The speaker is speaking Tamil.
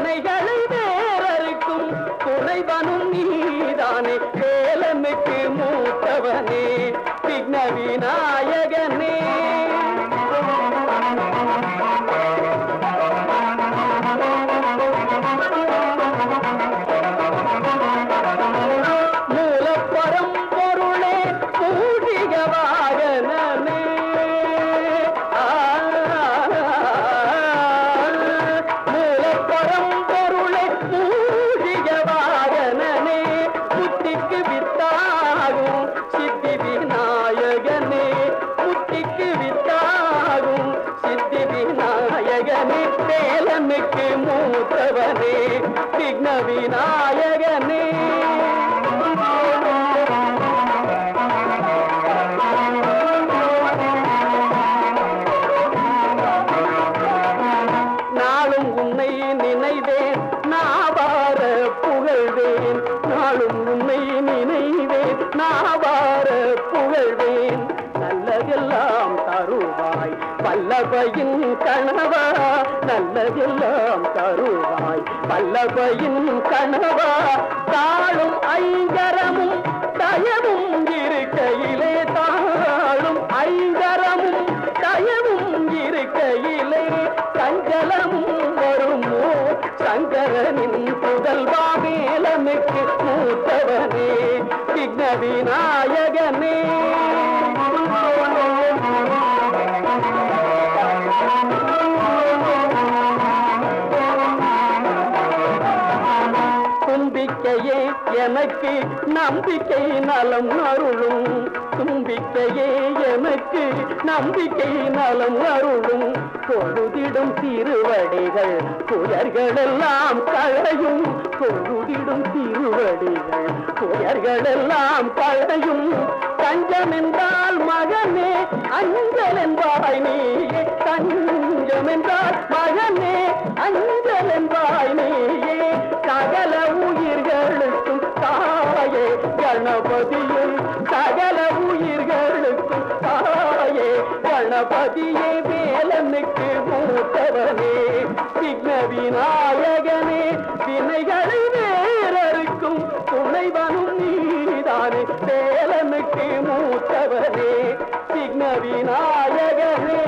வினைகளை வேறறுக்கும் துணைவனும் நீதானே வேலனுக்கு மூத்தவனே விக்ன விநாயகனே வேலனுக்கு மூத்தவனே விக்ன விநாயகனே நாளும் உன்னை நினைவேன் நாவார புகழ்வேன் நாளும் உன்னை நினைவேன் நாவார புகழ்வேன் நல்லதெல்லாம் தருவாய் பல்லவையின் கணவா நல்லதெல்லாம் தருவாய் பல்லவையின் கணவா தாழும் ஐங்கரமும் தயவும் இருக்கையிலே தாழும் ஐங்கரமும் தயவும் இருக்கையிலே சஞ்சலமும் வருமோ சங்கரனின் புதல்வா வேலனுக்கு மூத்தவனே விக்ன விநாயகனே தும்பிக்கையே எனக்கு நம்பிக்கை நலம் அருளும் தும்பிக்கையே எனக்கு நம்பிக்கை நலம் அருளும் தொழுதிடும் திருவடிகள் துயர்களெல்லாம் களையும் தொழுதிடும் திருவடிகள் துயர்களெல்லாம் களையும் தஞ்சம் என்றால் மகனே அஞ்சல் என்பாய் நீயே தஞ்சம் என்றால் மகனே அஞ்சல் என்பாய் நீயே சகல உயிர்களுக்கும் தாயே கணபதியே சகல உயிர்களுக்கும் தாயே கணபதியே வேலனுக்கு மூத்தவனே விக்ன விநாயகனே வினைகளை வேறறுக்கும் துணைவனும் நீதானே வேலனுக்கு மூத்தவனே விக்ன விநாயகனே